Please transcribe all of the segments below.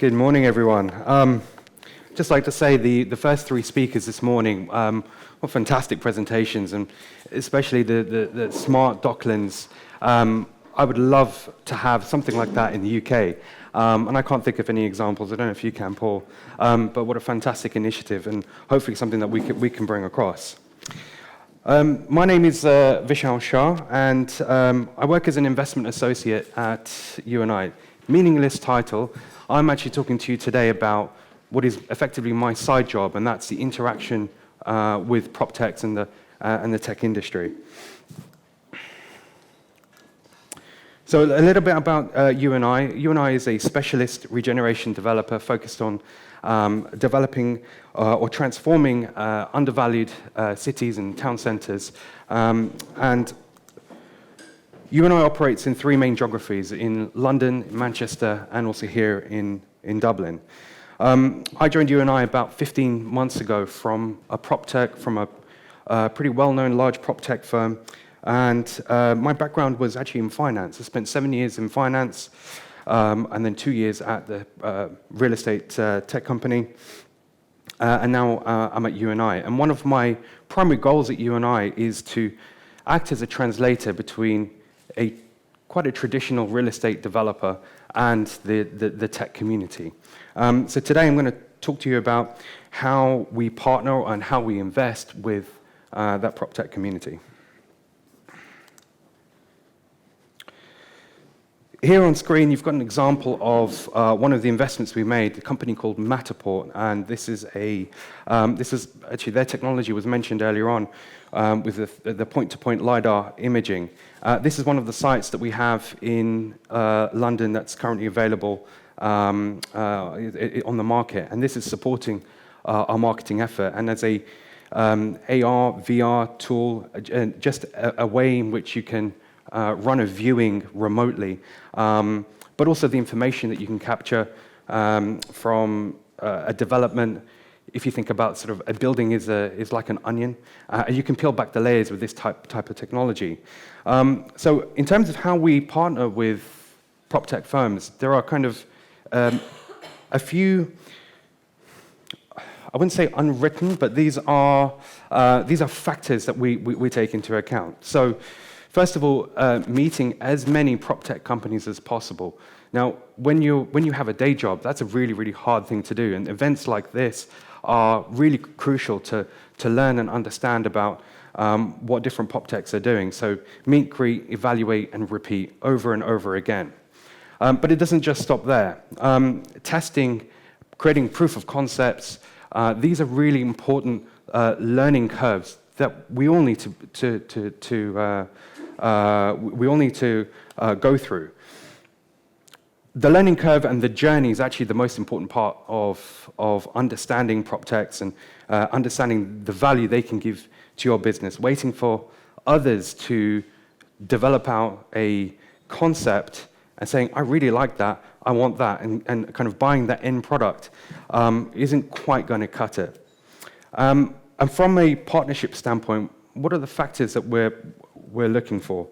Good morning, everyone. Just like to say the first three speakers this morning were fantastic presentations, and especially the smart Docklands. I would love to have something like that in the UK. And I can't think of any examples. I don't know if you can, Paul. But what a fantastic initiative, and hopefully something that we can bring across. My name is Vishal Shah, and I work as an investment associate at UNI. Meaningless title. I'm actually talking to you today about what is effectively my side job, and that's the interaction with prop techs and the tech industry. So a little bit about UNI. UNI is a specialist regeneration developer focused on developing or transforming undervalued cities and town centres. And UNI operates in three main geographies, in London, Manchester, and also here in Dublin. I joined UNI about 15 months ago from a prop tech, from a pretty well-known large prop tech firm. And my background was actually in finance. I spent 7 years in finance, and then 2 years at the real estate tech company. And now I'm at UNI. And one of my primary goals at UNI is to act as a translator between quite a traditional real estate developer and the tech community. So today I'm going to talk to you about how we partner and how we invest with that prop tech community. Here on screen, you've got an example of one of the investments we made, a company called Matterport, and this is actually their technology was mentioned earlier on with the point-to-point LiDAR imaging. This is one of the sites that we have in London that's currently available on the market, and this is supporting our marketing effort. And as a AR, VR tool, just a way in which you can run a viewing remotely, but also the information that you can capture from a development. If you think about sort of a building is like an onion, and you can peel back the layers with this type of technology. So in terms of how we partner with prop tech firms, there are kind of a few, I wouldn't say unwritten, but these are factors that we take into account. So first of all, meeting as many prop tech companies as possible. Now, when you have a day job, that's a really, really hard thing to do, and events like this are really crucial to learn and understand about what different prop techs are doing. So meet, greet, evaluate, and repeat over and over again. But it doesn't just stop there. Testing, creating proof of concepts, these are really important learning curves that we all need to go through. The learning curve and the journey is actually the most important part of understanding prop techs and understanding the value they can give to your business. Waiting for others to develop out a concept and saying, I really like that, I want that, and kind of buying that end product isn't quite going to cut it. And from a partnership standpoint, what are the factors that we're looking for?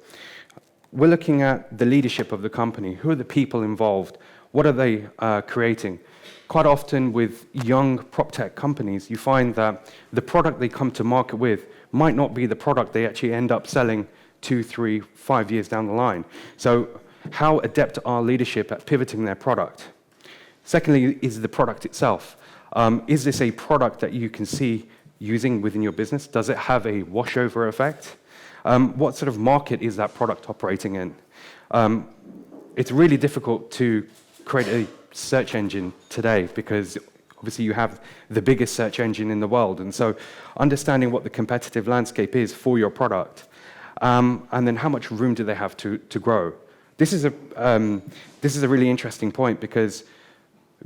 We're looking at the leadership of the company. Who are the people involved? What are they creating? Quite often with young prop tech companies, you find that the product they come to market with might not be the product they actually end up selling 2, 3, 5 years down the line. So how adept are leadership at pivoting their product? Secondly, is the product itself. Is this a product that you can see using within your business? Does it have a washover effect? What sort of market is that product operating in? It's really difficult to create a search engine today because obviously you have the biggest search engine in the world, and so understanding what the competitive landscape is for your product, and then how much room do they have to grow. This is a really interesting point because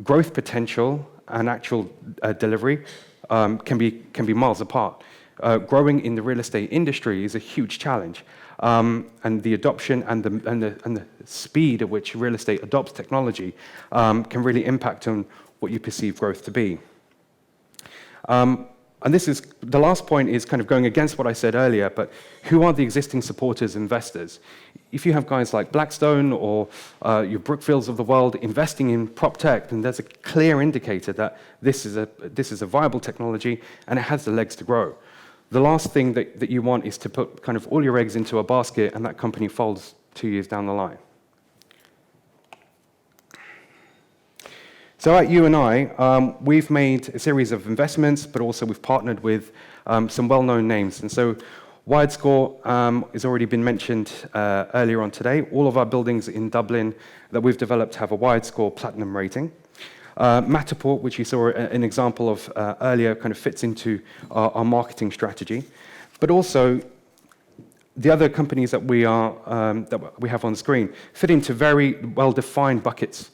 growth potential and actual delivery can be miles apart. Growing in the real estate industry is a huge challenge, and the adoption and the speed at which real estate adopts technology can really impact on what you perceive growth to be. And this is, the last point is kind of going against what I said earlier, but who are the existing supporters, investors? If you have guys like Blackstone or your Brookfields of the world investing in prop tech, then there's a clear indicator that this is a viable technology and it has the legs to grow. The last thing that you want is to put kind of all your eggs into a basket and that company folds 2 years down the line. So at UNI, we've made a series of investments, but also we've partnered with some well-known names. And so WiredScore has already been mentioned earlier on today. All of our buildings in Dublin that we've developed have a WiredScore Platinum rating. Matterport, which you saw an example of earlier, kind of fits into our marketing strategy. But also, the other companies that we have on screen fit into very well-defined buckets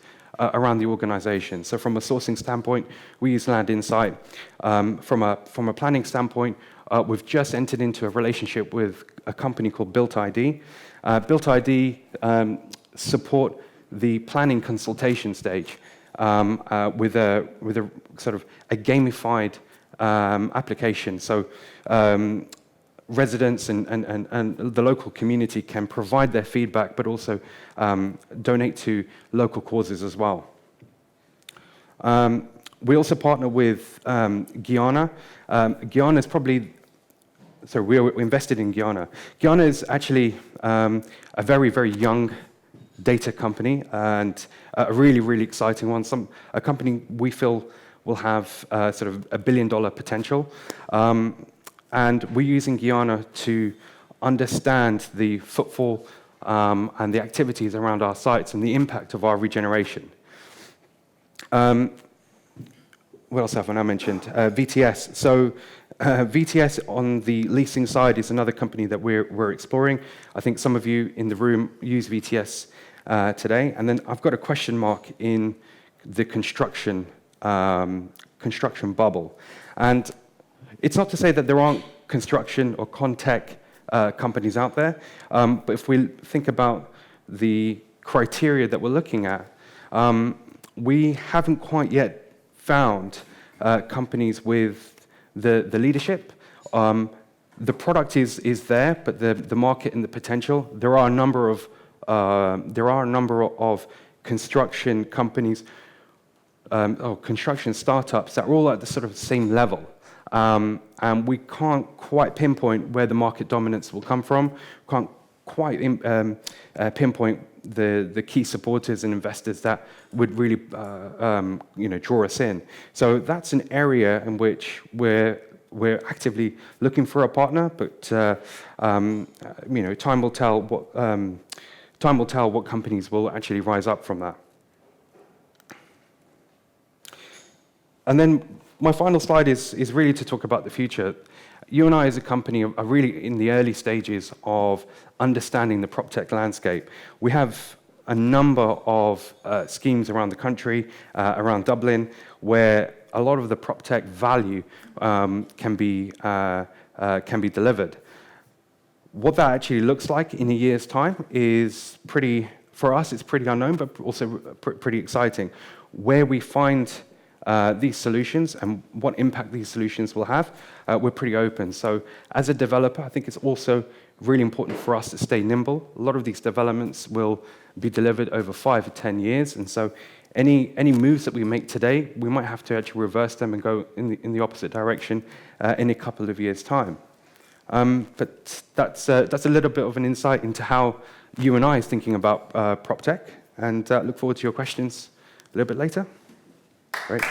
around the organization. So from a sourcing standpoint, we use Land Insight. From a planning standpoint, we've just entered into a relationship with a company called Built ID. Built ID support the planning consultation stage with a sort of a gamified application. So residents and the local community can provide their feedback, but also donate to local causes as well. We also partner with Guyana. Guyana is probably, so we're invested in Guyana. Guyana is actually a very, very young data company and a really, really exciting one. A company we feel will have sort of $1 billion potential. And we're using Guyana to understand the footfall and the activities around our sites and the impact of our regeneration. What else have I now mentioned? VTS. So VTS on the leasing side is another company that we're exploring. I think some of you in the room use VTS today. And then I've got a question mark in the construction bubble. And it's not to say that there aren't construction or con-tech companies out there, but if we think about the criteria that we're looking at, we haven't quite yet found companies with the leadership. The product is there, but the market and the potential. There are a number of construction companies or construction startups that are all at the sort of same level. And we can't quite pinpoint where the market dominance will come from, can't quite pinpoint the key supporters and investors that would really draw us in. So that's an area in which we're actively looking for a partner, but time will tell what companies will actually rise up from that. And then my final slide is really to talk about the future. UNI as a company are really in the early stages of understanding the PropTech landscape. We have a number of schemes around the country, around Dublin, where a lot of the PropTech value can be delivered. What that actually looks like in a year's time is for us, it's pretty unknown, but also pretty exciting. Where we find these solutions and what impact these solutions will have, we're pretty open. So as a developer, I think it's also really important for us to stay nimble. A lot of these developments will be delivered over 5 or 10 years, and so any moves that we make today, we might have to actually reverse them and go in the opposite direction in a couple of years' time. But that's a little bit of an insight into how UNI is thinking about PropTech, and look forward to your questions a little bit later. Great.